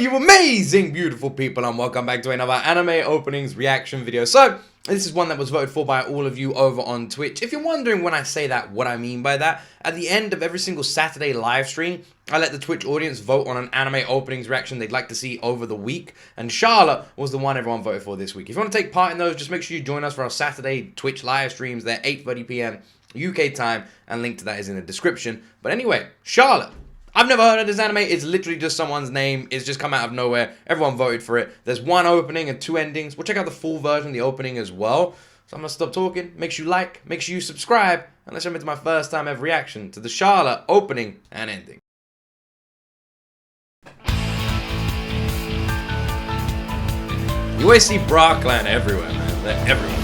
you amazing, beautiful people, and welcome back to another anime openings reaction video. So, this is one that was voted for by all of you over on Twitch. If you're wondering when I say that, what I mean by that, at the end of every single Saturday live stream, I let the Twitch audience vote on an anime openings reaction they'd like to see over the week, and Charlotte was the one everyone voted for this week. If you want to take part in those, just make sure you join us for our Saturday Twitch live streams. They're 8:30 p.m. UK time, and link to that is in the description. But anyway, Charlotte. I've never heard of this anime. It's literally just someone's name. It's just come out of nowhere. Everyone voted for it. There's one opening and 2 endings. We'll check out the full version, the opening as well. So I'm going to stop talking. Make sure you like. Make sure you subscribe. And let's jump into my first time ever reaction to the Charlotte opening and ending. You always see Bra Clan everywhere, man. They're everywhere.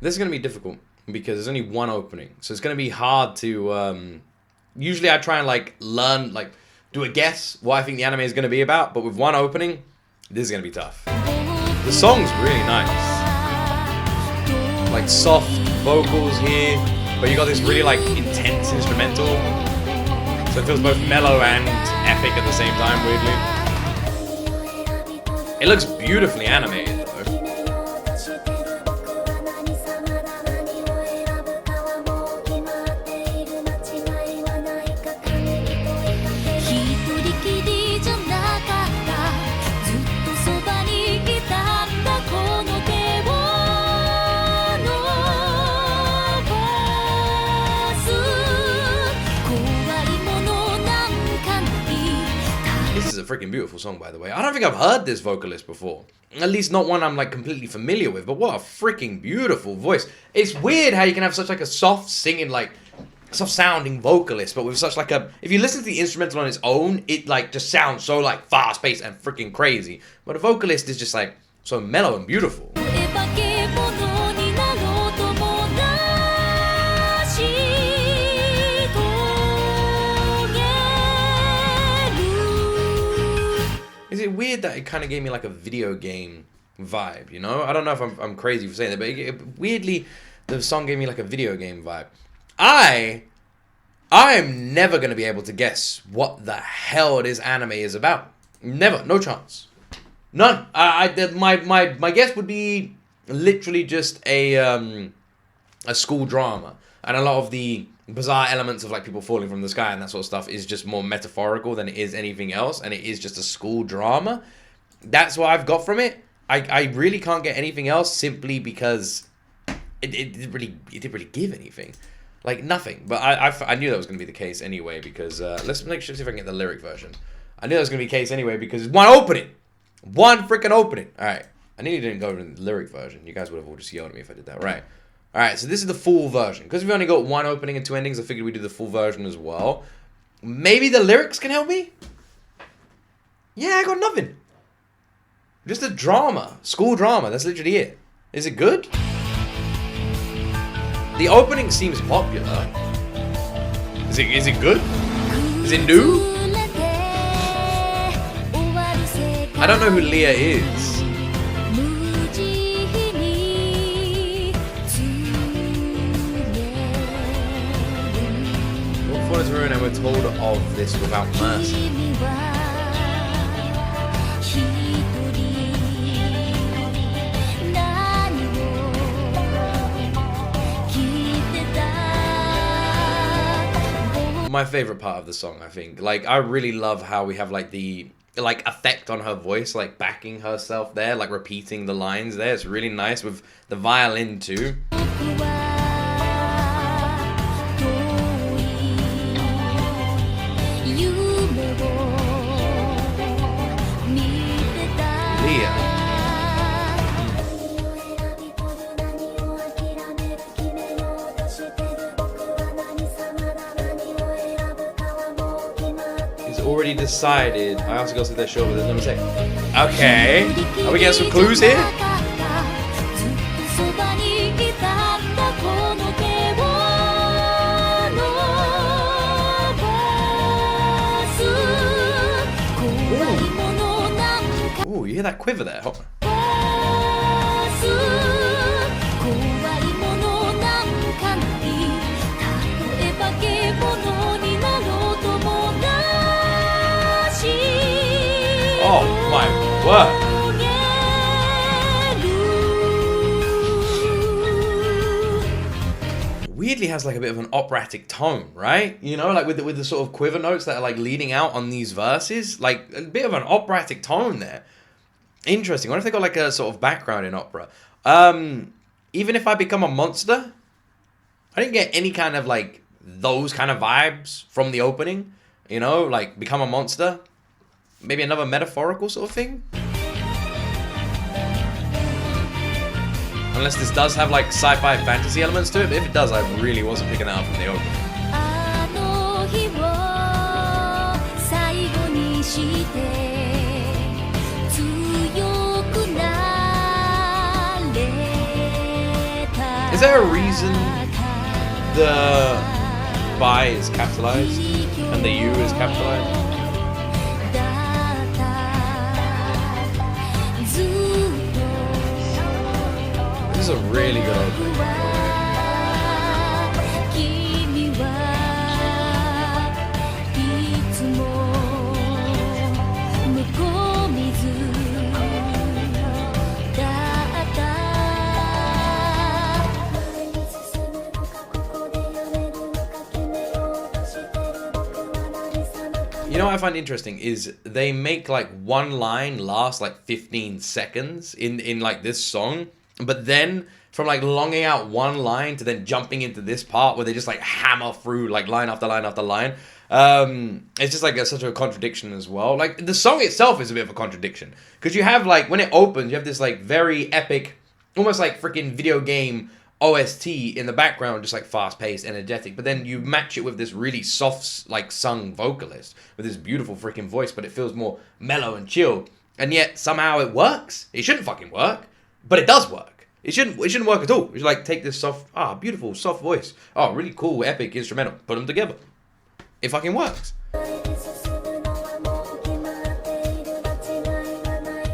This is going to be difficult because there's only one opening. So it's going to be hard to, usually I try and learn, do a guess what I think the anime is going to be about. But with one opening, this is going to be tough. The song's really nice. Like soft vocals here, but you got this really intense instrumental. So it feels both mellow and epic at the same time, weirdly. It looks beautifully animated though. This is a freaking beautiful song, by the way. I don't think I've heard this vocalist before. At least not one I'm completely familiar with, but what a freaking beautiful voice. It's weird how you can have such a soft singing, soft sounding vocalist, but with such if you listen to the instrumental on its own, it just sounds so fast paced and freaking crazy. But a vocalist is just so mellow and beautiful. Is it weird that it kind of gave me a video game vibe, you know? I don't know if I'm crazy for saying that, but weirdly, the song gave me a video game vibe. I am never going to be able to guess what the hell this anime is about. Never. No chance. None. My guess would be literally just a school drama. And a lot of the bizarre elements of people falling from the sky and that sort of stuff is just more metaphorical than it is anything else, and it is just a school drama. That's what I've got from it. I really can't get anything else simply because it didn't really give anything, nothing. But I knew that was going to be the case anyway because let's make sure see if I can get the lyric version. I knew that was going to be the case anyway because it's one freaking opening. All right, I nearly didn't go over the lyric version. You guys would have all just yelled at me if I did that. Right. Alright, so this is the full version. Because we've only got one opening and 2 endings, I figured we'd do the full version as well. Maybe the lyrics can help me? Yeah, I got nothing. Just a drama. School drama, that's literally it. Is it good? The opening seems popular. Is it good? Is it new? I don't know who Leah is. And we're told of this without mercy. My favorite part of the song, I think. I really love how we have the effect on her voice, backing herself there, repeating the lines there. It's really nice with the violin too. Already decided. I also go to their show, but there's no mistake. Okay. Are we getting some clues here? Ooh, you hear that quiver there? Hold on. Oh my word. Weirdly has like a bit of an operatic tone, right? You know, like with the sort of quiver notes that are like leading out on these verses, like a bit of an operatic tone there. Interesting. What if they got like a sort of background in opera? Even if I become a monster, I didn't get any kind of like those kind of vibes from the opening. You know, like become a monster. Maybe another metaphorical sort of thing. Unless this does have like sci-fi fantasy elements to it, but if it does, I really wasn't picking that up from the opening. Is there a reason the by is capitalized and the U is capitalized? This is a really good opening. You know what I find interesting is they make like one line last like 15 seconds in like this song, but then from like longing out one line to then jumping into this part where they just like hammer through like line after line after line. It's just like such a contradiction as well. Like the song itself is a bit of a contradiction because you have like when it opens, you have this like very epic, almost like freaking video game OST in the background, just like fast-paced, energetic, but then you match it with this really soft, like sung vocalist with this beautiful freaking voice, but it feels more mellow and chill, and yet somehow it works. It shouldn't fucking work, but it does work. It shouldn't work at all. You should like take this soft, beautiful, soft voice, really cool, epic instrumental, put them together. It fucking works.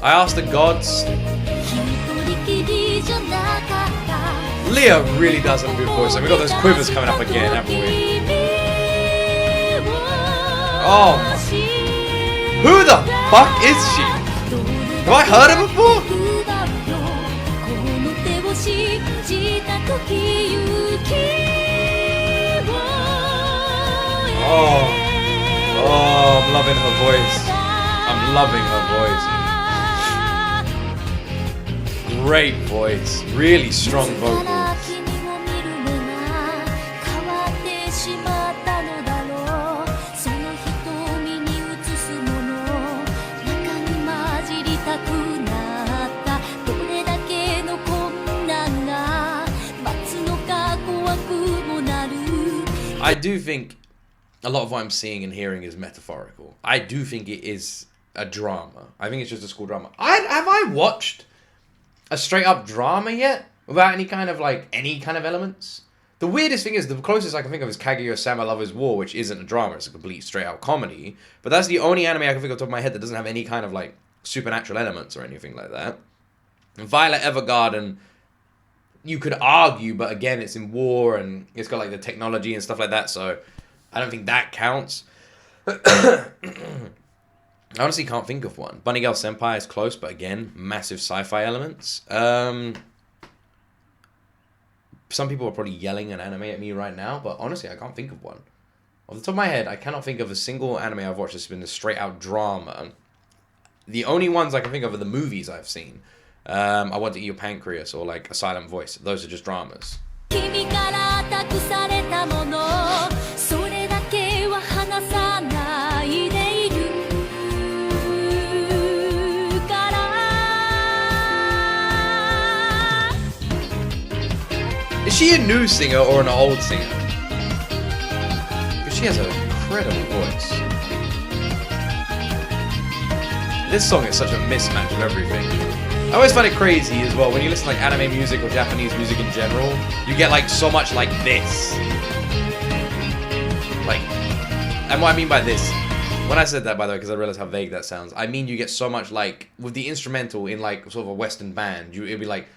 I asked the gods. Leah really does have a good voice, and we got those quivers coming up again, haven't we? Oh, who the fuck is she? Have I heard her before? Oh, I'm loving her voice. I'm loving her voice. Great voice, really strong vocals. I do think a lot of what I'm seeing and hearing is metaphorical. I do think it is a drama. I think it's just a school drama. Have I watched a straight up drama yet without any kind of elements? The weirdest thing is the closest I can think of is Kaguya-sama Lover's War, which isn't a drama, it's a complete straight out comedy. But that's the only anime I can think of off the top of my head that doesn't have any kind of like supernatural elements or anything like that. And Violet Evergarden, you could argue, but again, it's in war and it's got like the technology and stuff like that, so I don't think that counts. I honestly can't think of one. Bunny Girl Senpai is close, but again, massive sci-fi elements. Some people are probably yelling an anime at me right now, but honestly, I can't think of one. Off the top of my head, I cannot think of a single anime I've watched that's been a straight-out drama. The only ones I can think of are the movies I've seen. I Want to Eat Your Pancreas or like A Silent Voice. Those are just dramas. Is she a new singer or an old singer? Because she has an incredible voice. This song is such a mismatch of everything. I always find it crazy as well when you listen to like anime music or Japanese music in general. You get like so much like this. Like, and what I mean by this, when I said that, by the way, because I realized how vague that sounds, I mean you get so much like with the instrumental in like sort of a Western band. It'd be like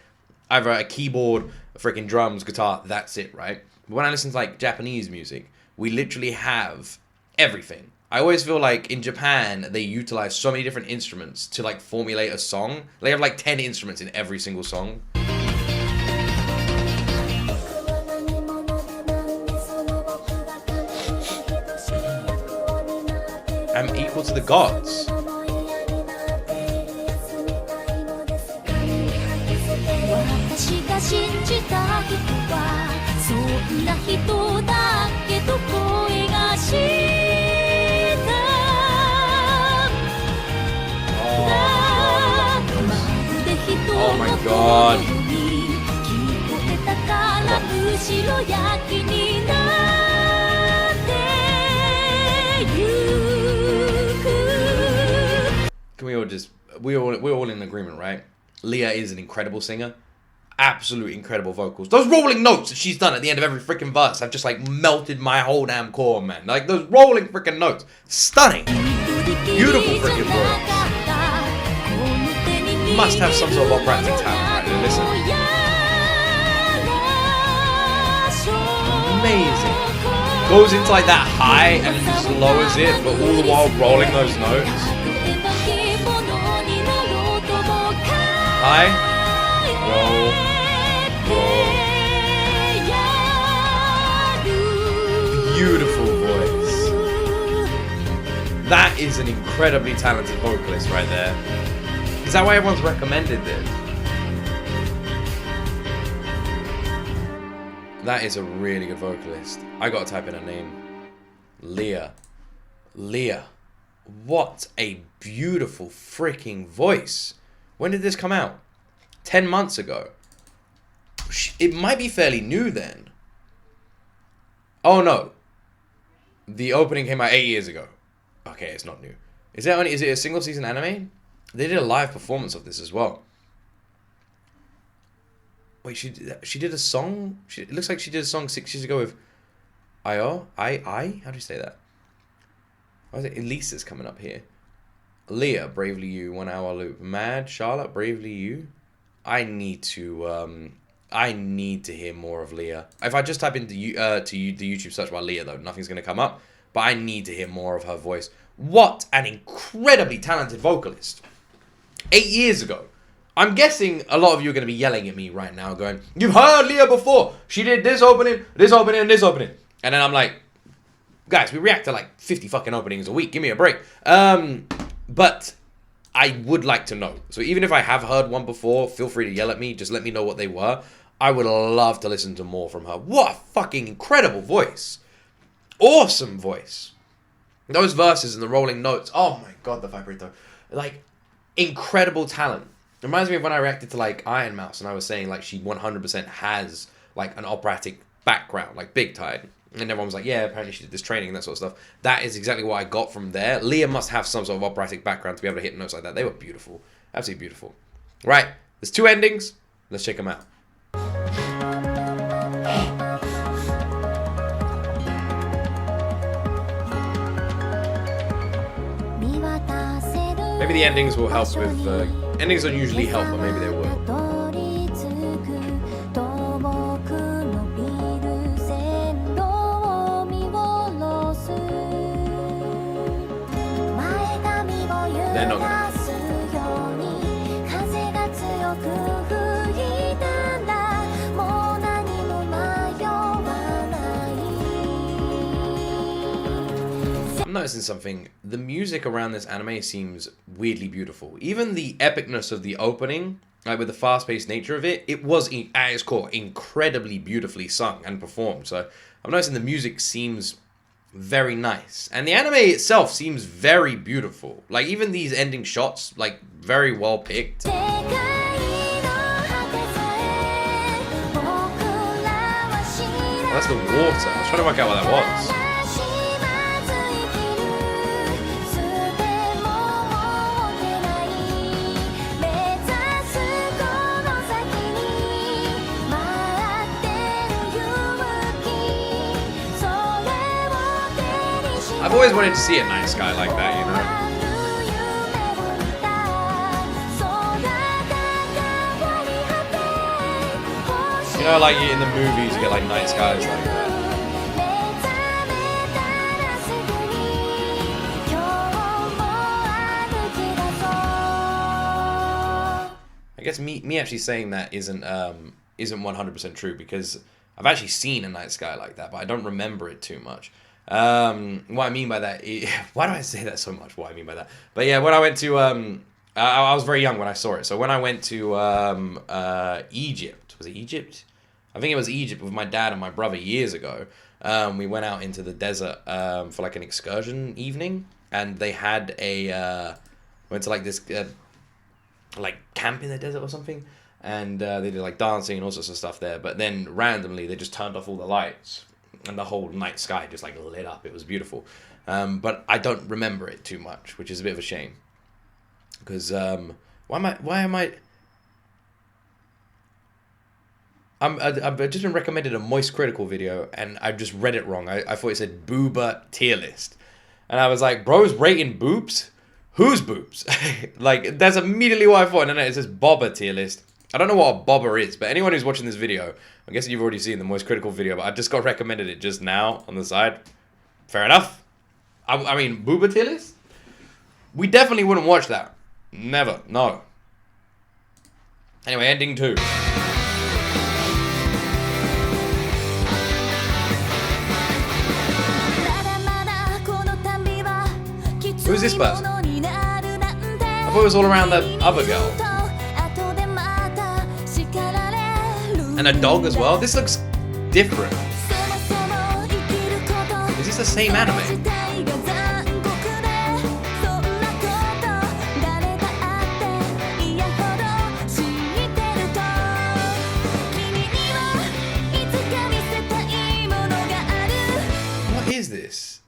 either a keyboard, a freaking drums, guitar. That's it, right? But when I listen to like Japanese music, we literally have everything. I always feel like in Japan, they utilize so many different instruments to like formulate a song. They have like 10 instruments in every single song. I'm equal to the gods. Oh my god. Can we all just, we're all in agreement, right? Leah is an incredible singer. Absolute incredible vocals. Those rolling notes that she's done at the end of every freaking verse have just like melted my whole damn core, man. Like those rolling freaking notes. Stunning. Beautiful freaking voice. Must have some sort of operatic talent, right? Listen. Amazing. Goes into like that high and then just lowers it, but all the while rolling those notes. High. Roll. Roll. Beautiful voice. That is an incredibly talented vocalist right there. Is that why everyone's recommended this? That is a really good vocalist. I gotta type in her name. Leah. Leah. What a beautiful freaking voice. When did this come out? 10 months ago. It might be fairly new then. Oh no. The opening came out 8 years ago. Okay, it's not new. Is it a single season anime? They did a live performance of this as well. Wait, she did a song? It looks like she did a song 6 years ago with How do you say that? Why is it? Elisa's coming up here. Leah, Bravely You, 1 hour loop. Mad, Charlotte, Bravely You. I need to hear more of Leah. If I just type into the YouTube search bar Leah though, nothing's gonna come up. But I need to hear more of her voice. What an incredibly talented vocalist. 8 years ago. I'm guessing a lot of you are going to be yelling at me right now going, you've heard Leah before. She did this opening, and this opening. And then I'm like, guys, we react to like 50 fucking openings a week. Give me a break. But I would like to know. So even if I have heard one before, feel free to yell at me. Just let me know what they were. I would love to listen to more from her. What a fucking incredible voice. Awesome voice. Those verses and the rolling notes. Oh my god, the vibrato. Like, incredible talent. It reminds me of when I reacted to like Iron Mouse and I was saying like she 100% has like an operatic background, like big time. And everyone was like, yeah, apparently she did this training and that sort of stuff. That is exactly what I got from there. Leah must have some sort of operatic background to be able to hit notes like that. They were beautiful. Absolutely beautiful. Right, there's 2 endings. Let's check them out. Maybe the endings will help with... endings don't usually help, but maybe they will. They're not gonna. I'm noticing something. The music around this anime seems weirdly beautiful. Even the epicness of the opening, like with the fast-paced nature of it, it was at its core incredibly beautifully sung and performed. So I'm noticing the music seems very nice, and the anime itself seems very beautiful. Like even these ending shots, like very well picked. Oh, that's the water. I was trying to work out what that was. always wanted to see a night sky like that, you know? You know, like in the movies, you get like night skies like that. I guess me actually saying that isn't 100% true, because I've actually seen a night sky like that, but I don't remember it too much. What I mean by that is, why do I say that so much? What I mean by that? But yeah, when I went to I was very young when I saw it. So when I went to Egypt, was it Egypt? I think it was Egypt with my dad and my brother years ago. We went out into the desert for like an excursion evening, and they had went to like this like camp in the desert or something, and they did like dancing and all sorts of stuff there. But then randomly they just turned off all the lights, and the whole night sky just like lit up. It was beautiful, but I don't remember it too much, which is a bit of a shame. Because I've just been recommended a Moist Critical video, and I just read it wrong. I thought it said Booba tier list, and I was like, bro's rating boobs? Whose boobs? Like, that's immediately what I thought. And then it says Bobba tier list. I don't know what a bobber is, but anyone who's watching this video, I guess you've already seen the Moist Critical video, but I just got recommended it just now on the side. Fair enough. I mean, Booba tier list? We definitely wouldn't watch that. Never. No. Anyway, ending 2. Who's this person? I thought it was all around that other girl. And a dog as well. This looks different. Is this the same anime? What is this?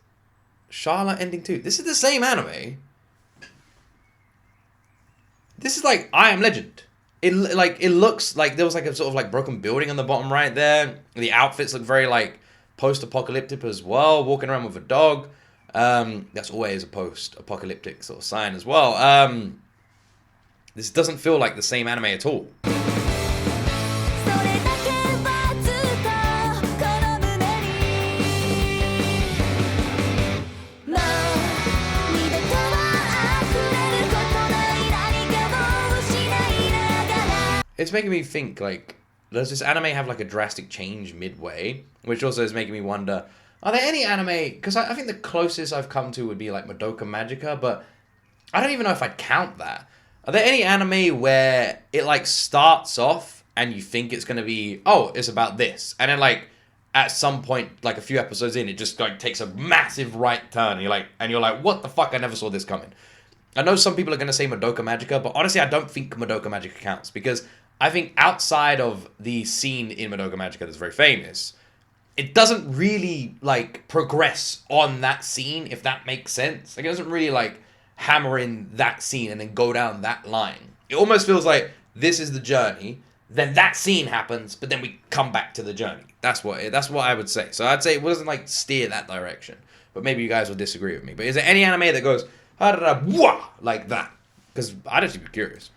Charlotte ending 2. This is the same anime. This is like I Am Legend. It looks like there was like a sort of like broken building on the bottom right there. The outfits look very like post-apocalyptic as well. Walking around with a dog. That's always a post-apocalyptic sort of sign as well. This doesn't feel like the same anime at all. It's making me think, like, does this anime have, like, a drastic change midway? Which also is making me wonder, are there any anime... Because I think the closest I've come to would be, like, Madoka Magica, but I don't even know if I'd count that. Are there any anime where it, like, starts off and you think it's going to be, oh, it's about this. And then, like, at some point, like, a few episodes in, it just, like, takes a massive right turn. And you're like, what the fuck? I never saw this coming. I know some people are going to say Madoka Magica, but honestly, I don't think Madoka Magica counts, because I think outside of the scene in Madoka Magica that's very famous, it doesn't really, like, progress on that scene, if that makes sense. Like, it doesn't really, like, hammer in that scene and then go down that line. It almost feels like this is the journey, then that scene happens, but then we come back to the journey. That's what I would say. So I'd say it wasn't, like, steer that direction. But maybe you guys will disagree with me. But is there any anime that goes, like that? Because I'd actually be curious.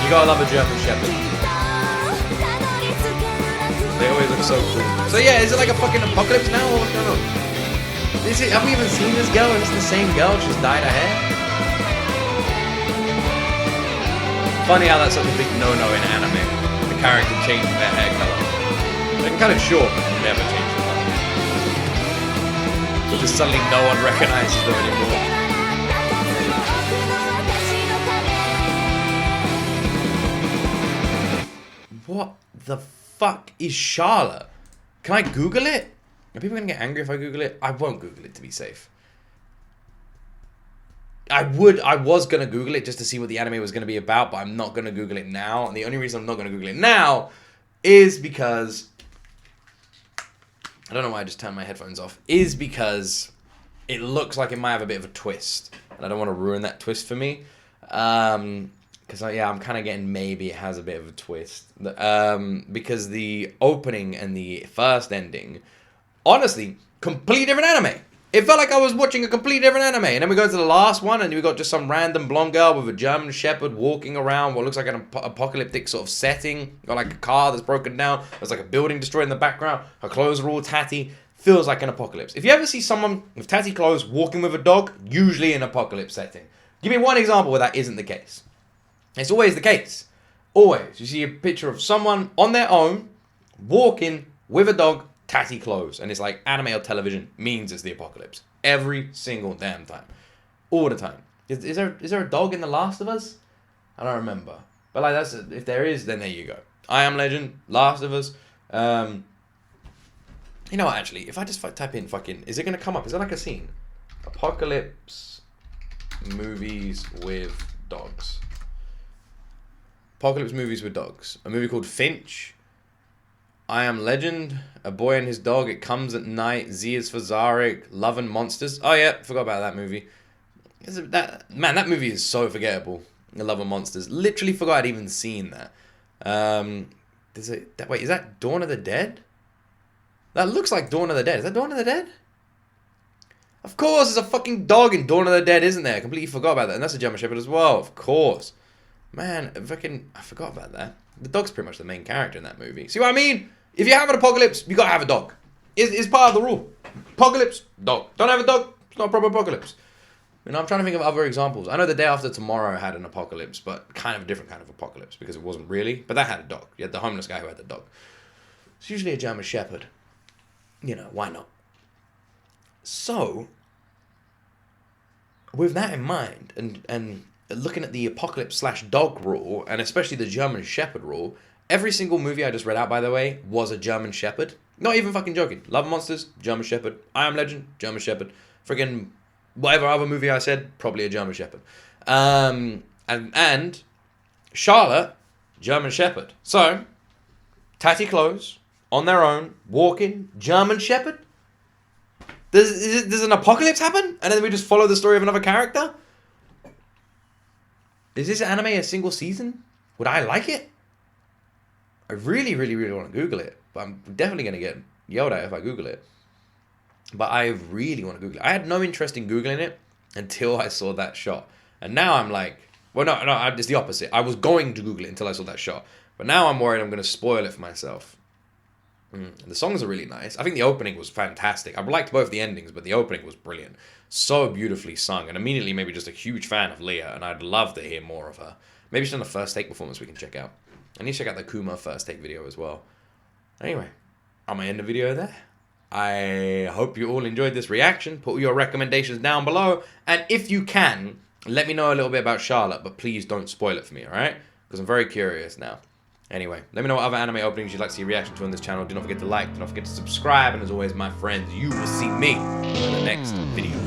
You gotta love a German Shepherd. They always look so cool. So yeah, is it like a fucking apocalypse now, or what's going on? Have we even seen this girl? Is this the same girl? She's dyed her hair? Funny how that's such a big no-no in anime. The character changing their hair color. They can cut it short, but never change the color. Just suddenly no one recognizes them anymore. What the fuck is Charlotte? Can I Google it? Are people going to get angry if I Google it? I won't Google it to be safe. I was going to Google it just to see what the anime was going to be about, but I'm not going to Google it now. And the only reason I'm not going to Google it now is because... I don't know why I just turned my headphones off. Is because it looks like it might have a bit of a twist. And I don't want to ruin that twist for me. because I'm kind of getting maybe it has a bit of a twist. Because the opening and the first ending, honestly, completely different anime. It felt like I was watching a completely different anime. And then we go to the last one, and we got just some random blonde girl with a German Shepherd walking around what looks like an apocalyptic sort of setting. Got like a car that's broken down. There's like a building destroyed in the background. Her clothes are all tatty. Feels like an apocalypse. If you ever see someone with tatty clothes walking with a dog, usually an apocalypse setting. Give me one example where that isn't the case. It's always the case. Always. You see a picture of someone on their own, walking with a dog, tatty clothes, and it's like anime or television means it's the apocalypse every single damn time, all the time. Is there a dog in The Last of Us? I don't remember, but like if there is, then there you go. I Am Legend, Last of Us. You know what? Actually, if I just type in fucking, is it gonna come up? Is that like a scene? Apocalypse movies with dogs. Apocalypse movies with dogs. A movie called Finch. I Am Legend, A Boy and His Dog, It Comes at Night, Z is for Zarek, Love and Monsters. Oh yeah, forgot about that movie. That movie is so forgettable. Love and Monsters. Literally forgot I'd even seen that. Wait, is that Dawn of the Dead? That looks like Dawn of the Dead. Is that Dawn of the Dead? Of course, there's a fucking dog in Dawn of the Dead, isn't there? I completely forgot about that. And that's a German Shepherd as well, of course. Man, I forgot about that. The dog's pretty much the main character in that movie. See what I mean? If you have an apocalypse, you gotta have a dog. It's part of the rule. Apocalypse, dog. Don't have a dog, it's not a proper apocalypse. You know, I'm trying to think of other examples. I know The Day After Tomorrow had an apocalypse, but kind of a different kind of apocalypse because it wasn't really. But that had a dog. You had the homeless guy who had the dog. It's usually a German Shepherd. You know, why not? So, with that in mind, and looking at the apocalypse / dog rule, and especially the German Shepherd rule, every single movie I just read out, by the way, was a German Shepherd. Not even fucking joking. Love and Monsters, German Shepherd. I Am Legend, German Shepherd. Friggin' whatever other movie I said, probably a German Shepherd. And Charlotte, German Shepherd. So, tatty clothes, on their own, walking, German Shepherd. Does an apocalypse happen? And then we just follow the story of another character? Is this anime a single season? Would I like it? I really, really, really want to Google it. But I'm definitely going to get yelled at if I Google it. But I really want to Google it. I had no interest in Googling it until I saw that shot. And now I'm like, well, no, it's the opposite. I was going to Google it until I saw that shot. But now I'm worried I'm going to spoil it for myself. The songs are really nice. I think the opening was fantastic. I liked both the endings, but the opening was brilliant. So beautifully sung, and immediately maybe just a huge fan of Leah, and I'd love to hear more of her. Maybe she's done a first take performance we can check out. I need to check out the Kuma first take video as well. Anyway, I'm going to end the video there. I hope you all enjoyed this reaction. Put all your recommendations down below, and if you can, let me know a little bit about Charlotte, but please don't spoil it for me, alright? Because I'm very curious now. Anyway, let me know what other anime openings you'd like to see reaction to on this channel. Do not forget to like, do not forget to subscribe, and as always, my friends, you will see me in the next video.